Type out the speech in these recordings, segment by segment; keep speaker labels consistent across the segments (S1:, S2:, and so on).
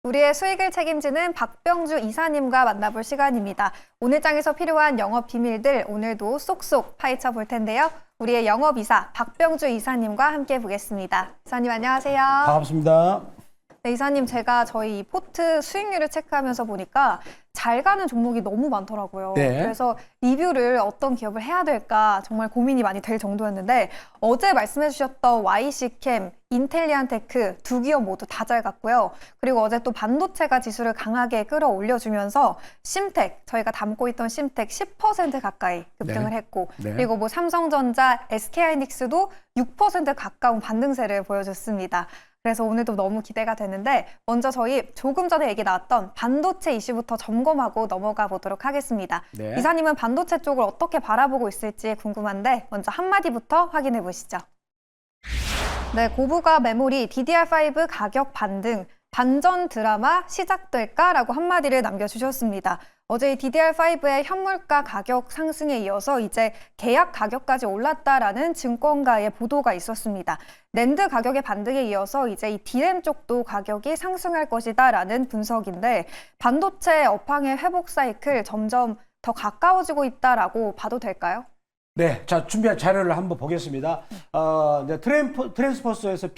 S1: 우리의 수익을 책임지는 박병주 이사님과 만나볼 시간입니다. 오늘 장에서 필요한 영업 비밀들 오늘도 쏙쏙 파헤쳐 볼 텐데요. 우리의 영업이사 박병주 이사님과 함께 보겠습니다. 이사님 안녕하세요.
S2: 반갑습니다.
S1: 네, 이사님 제가 저희 포트 수익률을 체크하면서 보니까 잘 가는 종목이 너무 많더라고요.
S2: 네.
S1: 그래서 리뷰를 어떤 기업을 해야 될까 정말 고민이 많이 될 정도였는데 어제 말씀해 주셨던 YC캠, 인텔리안테크 두 기업 모두 다 잘 갔고요. 그리고 어제 또 반도체가 지수를 강하게 끌어올려주면서 심텍, 저희가 담고 있던 심텍 10% 가까이 급등을
S2: 네.
S1: 했고
S2: 네.
S1: 그리고 뭐 삼성전자, SK하이닉스도 6% 가까운 반등세를 보여줬습니다. 그래서 오늘도 너무 기대가 되는데 먼저 저희 조금 전에 얘기 나왔던 반도체 이슈부터 점검하고 넘어가 보도록 하겠습니다.
S2: 네.
S1: 이사님은 반도체 쪽을 어떻게 바라보고 있을지 궁금한데 먼저 한마디부터 확인해 보시죠. 네, 고부가 메모리 DDR5 가격 반등, 반전 드라마 시작될까라고 한마디를 남겨주셨습니다. 어제 DDR5의 현물가 가격 상승에 이어서 이제 계약 가격까지 올랐다라는 증권가의 보도가 있었습니다. 낸드 가격의 반등에 이어서 이제 이 DRAM 쪽도 가격이 상승할 것이다라는 분석인데 반도체 업황의 회복 사이클 점점 더 가까워지고 있다라고 봐도 될까요?
S2: 네, 자 준비한 자료를 한번 보겠습니다. 네, 트랜스포스에서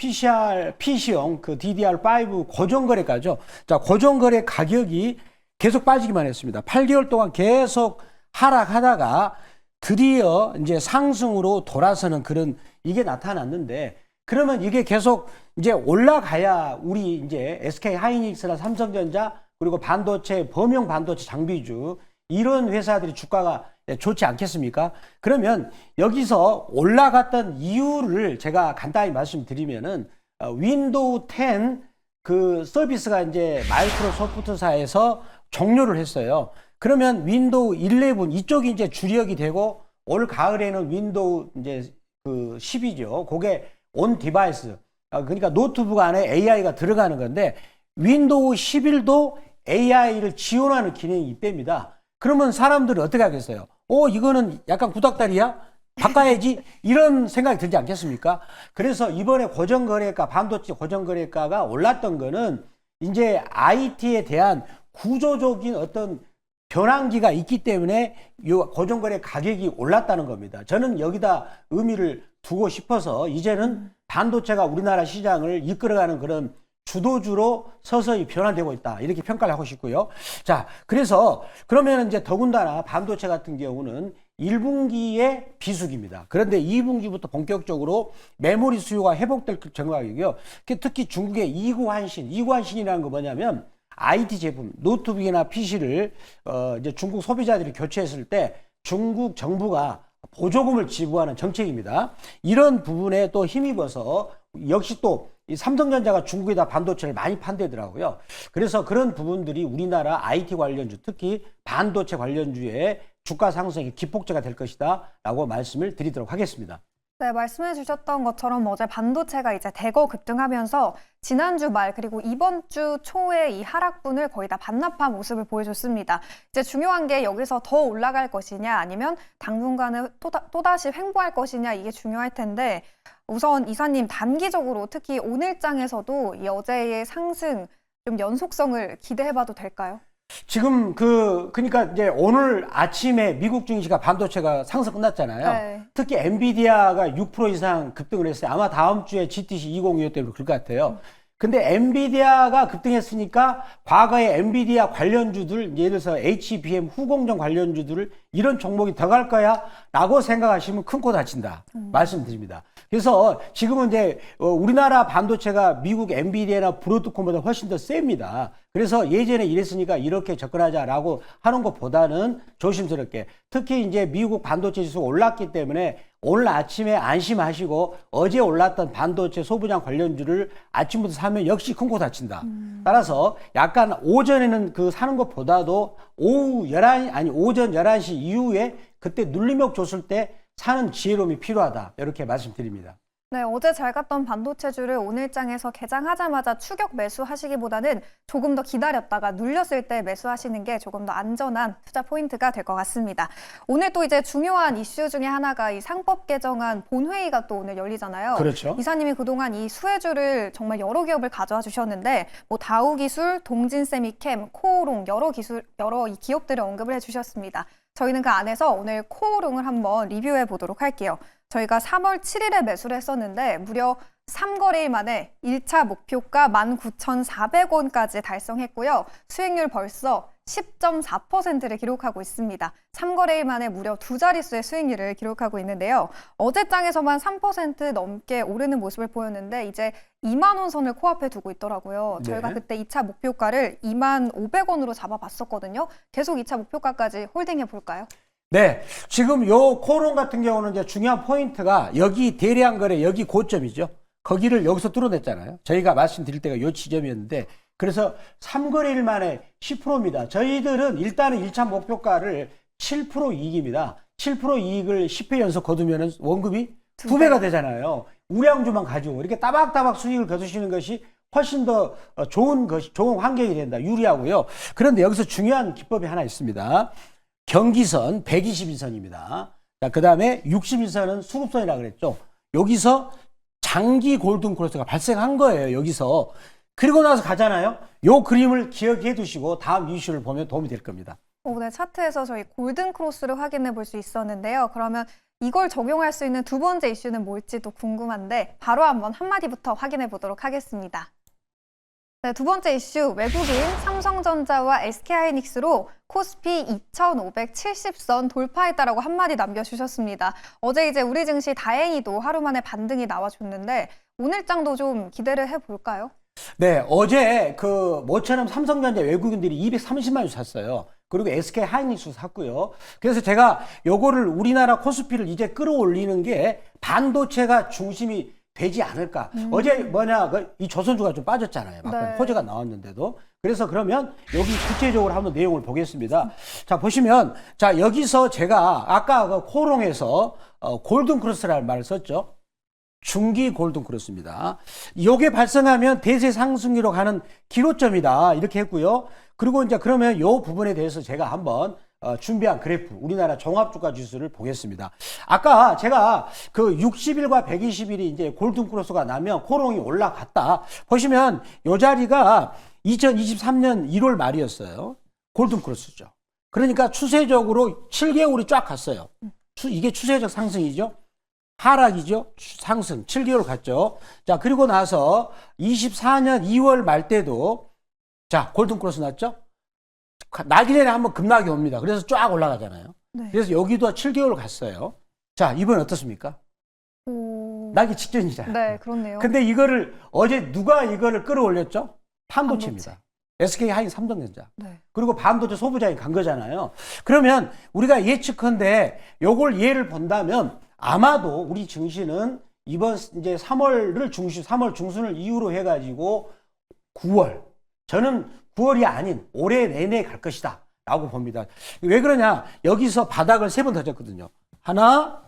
S2: PC용 그 DDR5 고정거래가죠. 자, 고정거래 가격이 계속 빠지기만 했습니다. 8개월 동안 계속 하락하다가 드디어 이제 상승으로 돌아서는 그런 이게 나타났는데 그러면 이게 계속 이제 올라가야 우리 이제 SK 하이닉스나 삼성전자 그리고 반도체 범용 반도체 장비주 이런 회사들이 주가가 좋지 않겠습니까? 그러면 여기서 올라갔던 이유를 제가 간단히 말씀드리면은 윈도우 10 그 서비스가 이제 마이크로소프트사에서 종료를 했어요. 그러면 윈도우 11 이쪽이 이제 주력이 되고 올 가을에는 윈도우 이제 그 10이죠. 그게 온 디바이스. 그러니까 노트북 안에 AI가 들어가는 건데 윈도우 11도 AI를 지원하는 기능이 있답니다. 그러면 사람들은 어떻게 하겠어요? 이거는 약간 구닥다리야? 바꿔야지? 이런 생각이 들지 않겠습니까? 그래서 이번에 고정거래가, 반도체 고정거래가가 올랐던 거는 이제 IT에 대한 구조적인 어떤 변환기가 있기 때문에 이 고정거래 가격이 올랐다는 겁니다. 저는 여기다 의미를 두고 싶어서 이제는 반도체가 우리나라 시장을 이끌어가는 그런 주도주로 서서히 변화되고 있다. 이렇게 평가를 하고 싶고요. 자, 그래서 그러면 이제 더군다나 반도체 같은 경우는 1분기의 비수기입니다. 그런데 2분기부터 본격적으로 메모리 수요가 회복될 정각이고요. 특히 중국의 이구환신이라는 거 뭐냐면 IT 제품, 노트북이나 PC를 이제 중국 소비자들이 교체했을 때 중국 정부가 보조금을 지불하는 정책입니다. 이런 부분에 또 힘입어서 역시 또 이 삼성전자가 중국에다 반도체를 많이 판대더라고요. 그래서 그런 부분들이 우리나라 IT 관련주, 특히 반도체 관련주의 주가 상승의 기폭제가 될 것이다 라고 말씀을 드리도록 하겠습니다.
S1: 네, 말씀해 주셨던 것처럼 어제 반도체가 이제 대거 급등하면서 지난주 말 그리고 이번 주 초에 이 하락분을 거의 다 반납한 모습을 보여줬습니다. 이제 중요한 게 여기서 더 올라갈 것이냐 아니면 당분간은 또다시 횡보할 것이냐 이게 중요할 텐데 우선 이사님 단기적으로 특히 오늘장에서도 이 어제의 상승 좀 연속성을 기대해봐도 될까요?
S2: 지금 그러니까 이제 오늘 아침에 미국 증시가 반도체가 상승 끝났잖아요.
S1: 네.
S2: 특히 엔비디아가 6% 이상 급등을 했어요. 아마 다음 주에 GTC 2025 때문에 그럴 것 같아요. 근데 엔비디아가 급등했으니까 과거에 엔비디아 관련주들, 예를 들어서 HBM 후공정 관련주들을 이런 종목이 더 갈 거야? 라고 생각하시면 큰 코 다친다. 말씀드립니다. 그래서 지금은 이제 우리나라 반도체가 미국 엔비디아나 브로드콤보다 훨씬 더 셉니다. 그래서 예전에 이랬으니까 이렇게 접근하자라고 하는 것보다는 조심스럽게 특히 이제 미국 반도체 지수가 올랐기 때문에 오늘 아침에 안심하시고 어제 올랐던 반도체 소부장 관련주를 아침부터 사면 역시 큰 코 다친다. 따라서 약간 오전에는 그 사는 것보다도 오전 11시 이후에 그때 눌림목 줬을 때 사는 지혜로움이 필요하다. 이렇게 말씀드립니다.
S1: 네, 어제 잘 갔던 반도체주를 오늘장에서 개장하자마자 추격 매수하시기보다는 조금 더 기다렸다가 눌렸을 때 매수하시는 게 조금 더 안전한 투자 포인트가 될 것 같습니다. 오늘 또 이제 중요한 이슈 중에 하나가 이 상법 개정안 본회의가 또 오늘 열리잖아요.
S2: 그렇죠.
S1: 이사님이 그동안 이 수혜주를 정말 여러 기업을 가져와 주셨는데 뭐 다우기술, 동진세미캠, 코오롱 여러 이 기업들을 언급을 해주셨습니다. 저희는 그 안에서 오늘 코오롱을 한번 리뷰해 보도록 할게요. 저희가 3월 7일에 매수를 했었는데 무려 3거래일 만에 1차 목표가 19,400원까지 달성했고요. 수익률 벌써 10.4%를 기록하고 있습니다. 3거래일 만에 무려 두 자릿수의 수익률을 기록하고 있는데요. 어제장에서만 3% 넘게 오르는 모습을 보였는데 이제 2만 원 선을 코앞에 두고 있더라고요.
S2: 네.
S1: 저희가 그때 2차 목표가를 2만 500원으로 잡아봤었거든요. 계속 2차 목표가까지 홀딩해 볼까요?
S2: 네, 지금 요 코론 같은 경우는 이제 중요한 포인트가 여기 대량 거래 여기 고점이죠. 거기를 여기서 뚫어냈잖아요. 저희가 말씀드릴 때가 요 지점이었는데 그래서 3거래일 만에 10%입니다. 저희들은 일단은 1차 목표가를 7% 이익입니다. 7% 이익을 10회 연속 거두면 원금이 2배가 되잖아요. 우량주만 가지고 이렇게 따박따박 수익을 거두시는 것이 훨씬 더 좋은 환경이 된다. 유리하고요. 그런데 여기서 중요한 기법이 하나 있습니다. 경기선 121선입니다. 그 다음에 61선은 수급선이라고 그랬죠. 여기서 장기 골든 크로스가 발생한 거예요. 여기서. 그리고 나서 가잖아요. 요 그림을 기억해 두시고 다음 이슈를 보면 도움이 될 겁니다.
S1: 네, 차트에서 저희 골든 크로스를 확인해 볼 수 있었는데요. 그러면 이걸 적용할 수 있는 두 번째 이슈는 뭘지도 궁금한데 바로 한번 한마디부터 확인해 보도록 하겠습니다. 네, 두 번째 이슈, 외국인 삼성전자와 SK하이닉스로 코스피 2570선 돌파했다라고 한마디 남겨주셨습니다. 어제 이제 우리 증시 다행히도 하루 만에 반등이 나와줬는데 오늘장도 좀 기대를 해볼까요?
S2: 네, 어제 모처럼 삼성전자 외국인들이 230만 주 샀어요. 그리고 SK하이닉스 샀고요. 그래서 제가 요거를 우리나라 코스피를 이제 끌어올리는 게 반도체가 중심이 되지 않을까. 어제 이 조선주가 좀 빠졌잖아요. 막
S1: 네.
S2: 호재가 나왔는데도. 그래서 그러면 여기 구체적으로 한번 내용을 보겠습니다. 자, 보시면, 자, 여기서 제가 아까 코롱에서 골든 크로스라는 말을 썼죠. 중기 골든 크로스입니다. 요게 발생하면 대세 상승기로 가는 기로점이다. 이렇게 했고요. 그리고 이제 그러면 요 부분에 대해서 제가 한번 준비한 그래프, 우리나라 종합주가 지수를 보겠습니다. 아까 제가 60일과 120일이 이제 골든 크로스가 나면 코롱이 올라갔다. 보시면 요 자리가 2023년 1월 말이었어요. 골든 크로스죠. 그러니까 추세적으로 7개월이 쫙 갔어요. 이게 추세적 상승이죠. 하락이죠. 상승 7개월 갔죠. 자, 그리고 나서 24년 2월 말 때도 자, 골든 크로스 났죠? 나기 전에 한번 급락이 옵니다. 그래서 쫙 올라가잖아요.
S1: 네.
S2: 그래서 여기도 7개월 갔어요. 자, 이번엔 어떻습니까? 나기 직전이잖아요.
S1: 네, 그렇네요.
S2: 근데 어제 누가 이거를 끌어올렸죠? 반도체입니다. SK하이닉스 삼성전자.
S1: 네.
S2: 그리고 반도체 소부장이 간 거잖아요. 그러면 우리가 예측컨대 요걸 예를 본다면 아마도 우리 증시는 이번 이제 3월 중순을 이후로 해가지고 9월. 저는 9월이 아닌 올해 내내 갈 것이다 라고 봅니다. 왜 그러냐? 여기서 바닥을 3번 던졌거든요. 하나,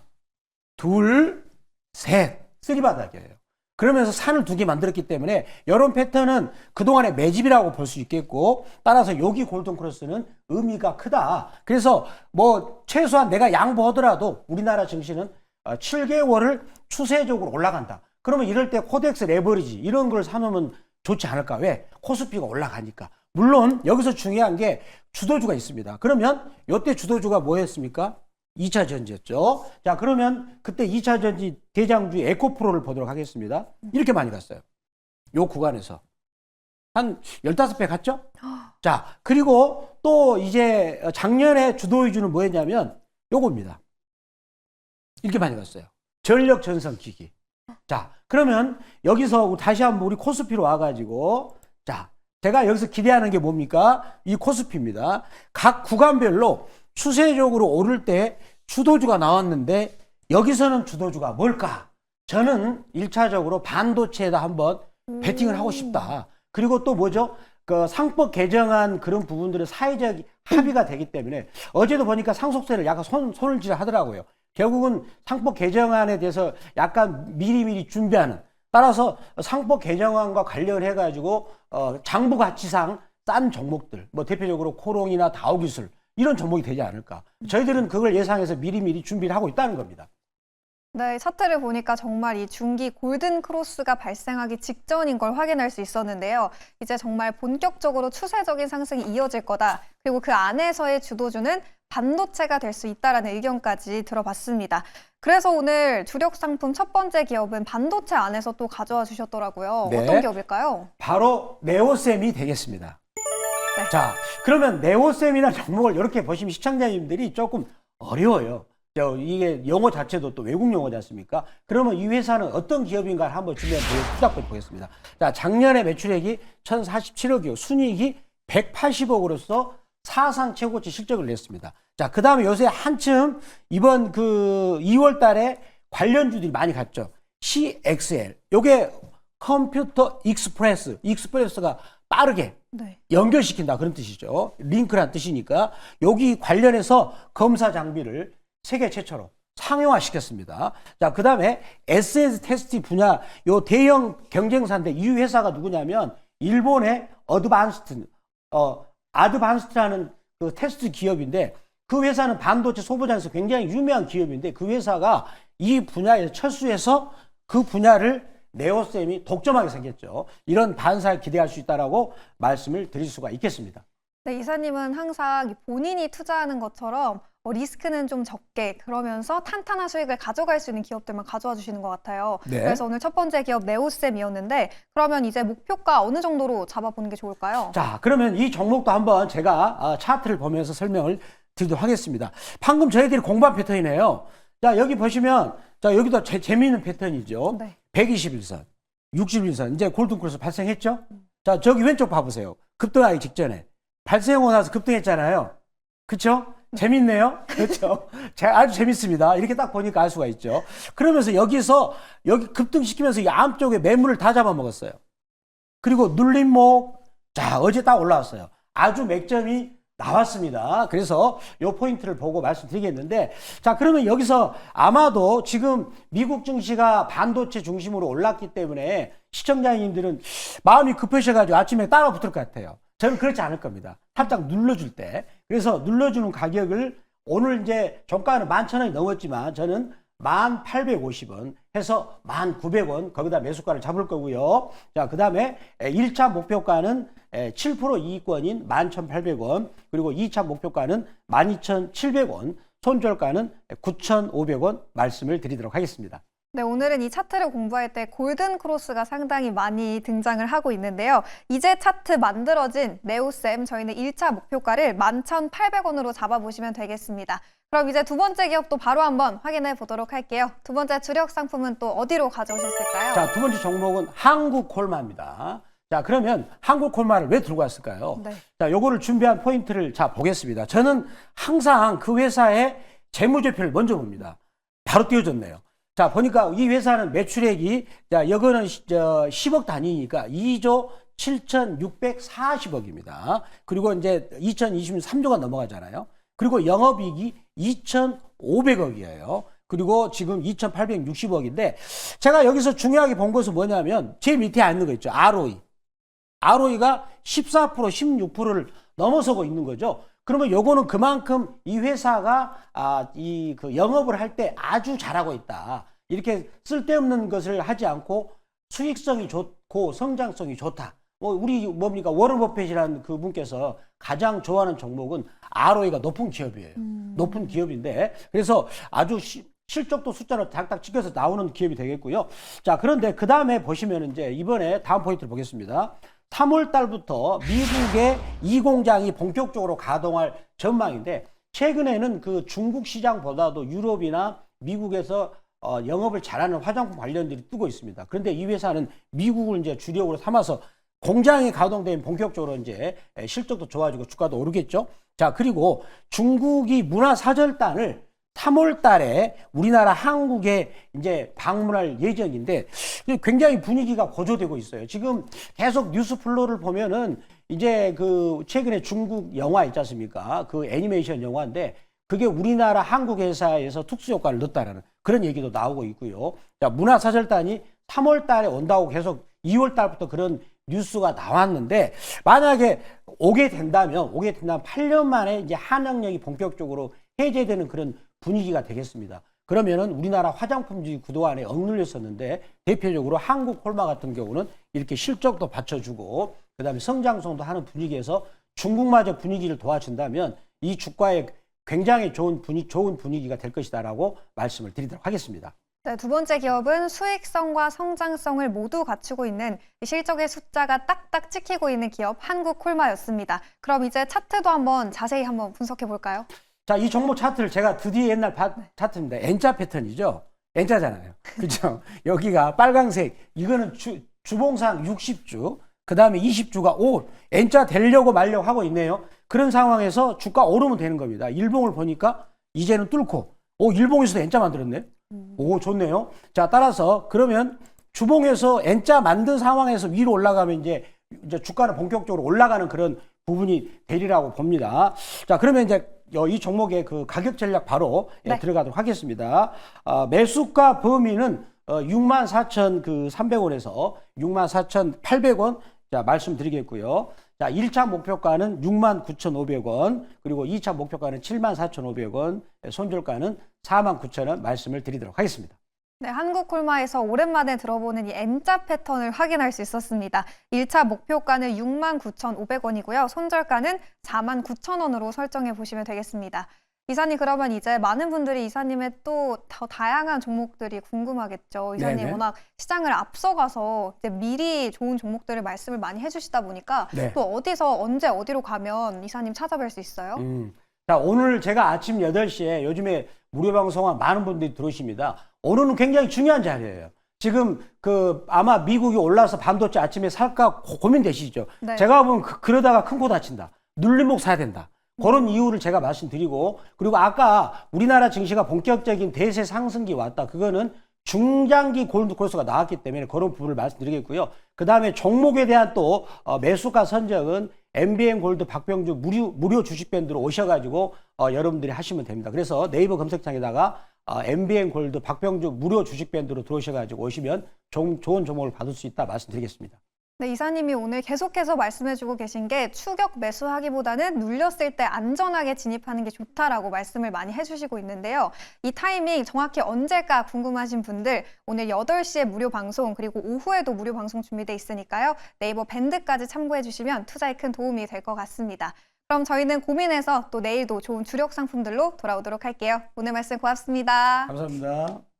S2: 둘, 셋. 3바닥이에요. 그러면서 산을 2개 만들었기 때문에 이런 패턴은 그동안의 매집이라고 볼 수 있겠고 따라서 여기 골든 크로스는 의미가 크다. 그래서 뭐 최소한 내가 양보하더라도 우리나라 증시는 7개월을 추세적으로 올라간다. 그러면 이럴 때 코덱스 레버리지 이런 걸 사놓으면 좋지 않을까? 왜? 코스피가 올라가니까. 물론 여기서 중요한 게 주도주가 있습니다. 그러면 이때 주도주가 뭐였습니까? 2차 전지였죠. 자, 그러면 그때 2차 전지 대장주 에코프로를 보도록 하겠습니다. 이렇게 많이 갔어요. 요 구간에서. 한 15배 갔죠? 자, 그리고 또 이제 작년에 주도주는 뭐였냐면 요겁니다. 이렇게 많이 갔어요. 전력 전선 기기. 자, 그러면 여기서 다시 한번 우리 코스피로 와가지고, 자, 제가 여기서 기대하는 게 뭡니까? 이 코스피입니다. 각 구간별로 추세적으로 오를 때 주도주가 나왔는데, 여기서는 주도주가 뭘까? 저는 1차적으로 반도체에다 한번 베팅을 하고 싶다. 그리고 또 뭐죠? 상법 개정안 그런 부분들의 사회적 합의가 되기 때문에, 어제도 보니까 상속세를 약간 손을 질 하더라고요. 결국은 상법 개정안에 대해서 약간 미리미리 준비하는, 따라서 상법 개정안과 관련해 가지고 장부 가치상 싼 종목들, 뭐 대표적으로 코롱이나 다우기술 이런 종목이 되지 않을까. 저희들은 그걸 예상해서 미리미리 준비를 하고 있다는 겁니다.
S1: 네, 차트를 보니까 정말 이 중기 골든 크로스가 발생하기 직전인 걸 확인할 수 있었는데요. 이제 정말 본격적으로 추세적인 상승이 이어질 거다. 그리고 그 안에서의 주도주는 반도체가 될 수 있다라는 의견까지 들어봤습니다. 그래서 오늘 주력 상품 첫 번째 기업은 반도체 안에서 또 가져와 주셨더라고요.
S2: 네.
S1: 어떤 기업일까요?
S2: 바로 네오셈이 되겠습니다.
S1: 네.
S2: 자, 그러면 네오셈이나 종목을 이렇게 보시면 시청자님들이 조금 어려워요. 이게 영어 자체도 또 외국 영어지 않습니까? 그러면 이 회사는 어떤 기업인가를 한번 준비한 투자권 보겠습니다. 자, 작년에 매출액이 1,047억이요. 순이익이 180억으로서 사상 최고치 실적을 냈습니다. 자, 그 다음에 요새 한층 이번 그 2월 달에 관련주들이 많이 갔죠. CXL. 요게 컴퓨터 익스프레스가 빠르게
S1: 네.
S2: 연결시킨다 그런 뜻이죠. 링크란 뜻이니까 여기 관련해서 검사 장비를 세계 최초로 상용화시켰습니다. 자, 그 다음에 SS 테스트 분야 요 대형 경쟁사인데 이 회사가 누구냐면 일본의 아드반스트라는 그 테스트 기업인데 그 회사는 반도체 소비자에서 굉장히 유명한 기업인데 그 회사가 이 분야에 철수해서 그 분야를 네오셈이 독점하게 생겼죠. 이런 반사에 기대할 수 있다라고 말씀을 드릴 수가 있겠습니다.
S1: 네, 이사님은 항상 본인이 투자하는 것처럼 리스크는 좀 적게 그러면서 탄탄한 수익을 가져갈 수 있는 기업들만 가져와 주시는 것 같아요.
S2: 네.
S1: 그래서 오늘 첫 번째 기업 네오셈이었는데 그러면 이제 목표가 어느 정도로 잡아보는 게 좋을까요?
S2: 자, 그러면 이 종목도 한번 제가 차트를 보면서 설명을 드리도록 하겠습니다. 방금 저희들이 공부한 패턴이네요. 자, 여기 보시면 자, 여기도 재미있는 패턴이죠.
S1: 네.
S2: 121선, 61선 이제 골든크로스 발생했죠? 자, 저기 왼쪽 봐보세요. 급등하기 직전에 발생하고 나서 급등했잖아요. 그렇죠? 재밌네요. 그렇죠? 아주 재밌습니다. 이렇게 딱 보니까 알 수가 있죠. 그러면서 여기 급등시키면서 이 안쪽에 매물을 다 잡아먹었어요. 그리고 눌림목, 자, 어제 딱 올라왔어요. 아주 맥점이 나왔습니다. 그래서 이 포인트를 보고 말씀드리겠는데, 자, 그러면 여기서 아마도 지금 미국 증시가 반도체 중심으로 올랐기 때문에 시청자님들은 마음이 급하셔가지고 아침에 따라 붙을 것 같아요. 저는 그렇지 않을 겁니다. 살짝 눌러줄 때. 그래서 눌러주는 가격을 오늘 이제 종가는 11,000원이 넘었지만 저는 1,850원 해서 1,900원 거기다 매수가를 잡을 거고요. 자, 그 다음에 1차 목표가는 7% 이익권인 11,800원 그리고 2차 목표가는 12,700원 손절가는 9,500원 말씀을 드리도록 하겠습니다.
S1: 네, 오늘은 이 차트를 공부할 때 골든 크로스가 상당히 많이 등장을 하고 있는데요. 이제 차트 만들어진 네오셈 저희는 1차 목표가를 11,800원으로 잡아보시면 되겠습니다. 그럼 이제 두 번째 기업도 바로 한번 확인해 보도록 할게요. 두 번째 주력 상품은 또 어디로 가져오셨을까요?
S2: 자, 두 번째 종목은 한국콜마입니다. 자, 그러면 한국콜마를 왜 들고 왔을까요?
S1: 네.
S2: 자, 요거를 준비한 포인트를 자 보겠습니다. 저는 항상 그 회사의 재무제표를 먼저 봅니다. 바로 띄워졌네요. 자, 보니까 이 회사는 매출액이, 자, 이거는 10억 단위니까 2조 7,640억입니다. 그리고 이제 2020년 3조가 넘어가잖아요. 그리고 영업이익이 2,500억이에요. 그리고 지금 2,860억인데 제가 여기서 중요하게 본 것은 뭐냐면 제일 밑에 앉는 거 있죠. ROE. ROE가 14%, 16%를 넘어서고 있는 거죠. 그러면 요거는 그만큼 이 회사가 그 영업을 할 때 아주 잘하고 있다. 이렇게 쓸데없는 것을 하지 않고 수익성이 좋고 성장성이 좋다. 우리 뭡니까? 워런 버핏이라는 그 분께서 가장 좋아하는 종목은 ROE가 높은 기업이에요. 높은 기업인데 그래서 아주 실적도 숫자로 딱딱 찍혀서 나오는 기업이 되겠고요. 자, 그런데 그 다음에 보시면 이제 이번에 다음 포인트를 보겠습니다. 3월 달부터 미국의 이 공장이 본격적으로 가동할 전망인데 최근에는 그 중국 시장보다도 유럽이나 미국에서 영업을 잘하는 화장품 관련들이 뜨고 있습니다. 그런데 이 회사는 미국을 이제 주력으로 삼아서 공장이 가동되면 본격적으로 이제 실적도 좋아지고 주가도 오르겠죠. 자, 그리고 중국이 문화사절단을 3월 달에 우리나라 한국에 이제 방문할 예정인데 굉장히 분위기가 고조되고 있어요. 지금 계속 뉴스 플로우를 보면은 이제 그 최근에 중국 영화 있지 않습니까? 그 애니메이션 영화인데 그게 우리나라 한국 회사에서 특수 효과를 넣었다라는 그런 얘기도 나오고 있고요. 자, 문화사절단이 3월 달에 온다고 계속 2월 달부터 그런 뉴스가 나왔는데 만약에 오게 된다면 8년 만에 이제 한영역이 본격적으로 해제되는 그런 분위기가 되겠습니다. 그러면은 우리나라 화장품주의 구도 안에 억눌렸었는데 대표적으로 한국 콜마 같은 경우는 이렇게 실적도 받쳐주고 그다음에 성장성도 하는 분위기에서 중국마저 분위기를 도와준다면 이 주가에 굉장히 좋은 분위기가 될 것이다라고 말씀을 드리도록 하겠습니다.
S1: 네, 두 번째 기업은 수익성과 성장성을 모두 갖추고 있는 이 실적의 숫자가 딱딱 찍히고 있는 기업 한국콜마였습니다. 그럼 이제 차트도 자세히 분석해 볼까요?
S2: 자, 이 종목 차트를 제가 드디어 옛날 차트입니다. N자 패턴이죠. N자잖아요. 그죠? 여기가 빨강색, 이거는 주봉상 60주, 그 다음에 20주가 N자 되려고 말려고 하고 있네요. 그런 상황에서 주가 오르면 되는 겁니다. 일봉을 보니까 이제는 뚫고, 일봉에서도 N자 만들었네. 좋네요. 자, 따라서 그러면 주봉에서 N자 만든 상황에서 위로 올라가면 이제 주가는 본격적으로 올라가는 그런 부분이 되리라고 봅니다. 자, 그러면 이제 이 종목의 그 가격 전략 바로 들어가도록 하겠습니다. 매수가 범위는 64,300원에서 64,800원 자, 말씀드리겠고요. 자, 1차 목표가는 69,500원, 그리고 2차 목표가는 74,500원, 손절가는 49,000원 말씀을 드리도록 하겠습니다.
S1: 네, 한국콜마에서 오랜만에 들어보는 이 M자 패턴을 확인할 수 있었습니다. 1차 목표가는 69,500원이고요. 손절가는 49,000원으로 설정해 보시면 되겠습니다. 이사님, 그러면 이제 많은 분들이 이사님의 또 더 다양한 종목들이 궁금하겠죠. 이사님
S2: 네네.
S1: 워낙 시장을 앞서가서 이제 미리 좋은 종목들을 말씀을 많이 해주시다 보니까
S2: 네.
S1: 또 어디서 언제 어디로 가면 이사님 찾아뵐 수 있어요?
S2: 자, 오늘 제가 아침 8시에 요즘에 무료 방송한 많은 분들이 들어오십니다. 오늘은 굉장히 중요한 자리예요. 지금 아마 미국이 올라서 반도체 아침에 살까 고민되시죠?
S1: 네.
S2: 제가 보면 그러다가 큰 코 다친다. 눌림목 사야 된다. 그런 이유를 제가 말씀드리고, 그리고 아까 우리나라 증시가 본격적인 대세 상승기 왔다. 그거는 중장기 골드 코스가 나왔기 때문에 그런 부분을 말씀드리겠고요. 그 다음에 종목에 대한 또 매수가 선정은 MBN 골드 박병주 무료 주식 밴드로 오셔가지고 여러분들이 하시면 됩니다. 그래서 네이버 검색창에다가 MBN 골드 박병주 무료 주식 밴드로 들어오셔가지고 오시면 좋은 종목을 받을 수 있다 말씀드리겠습니다.
S1: 네, 이사님이 오늘 계속해서 말씀해주고 계신 게 추격 매수하기보다는 눌렸을 때 안전하게 진입하는 게 좋다라고 말씀을 많이 해주시고 있는데요. 이 타이밍 정확히 언제일까 궁금하신 분들 오늘 8시에 무료 방송 그리고 오후에도 무료 방송 준비돼 있으니까요. 네이버 밴드까지 참고해 주시면 투자에 큰 도움이 될 것 같습니다. 그럼 저희는 고민해서 또 내일도 좋은 주력 상품들로 돌아오도록 할게요. 오늘 말씀 고맙습니다.
S2: 감사합니다.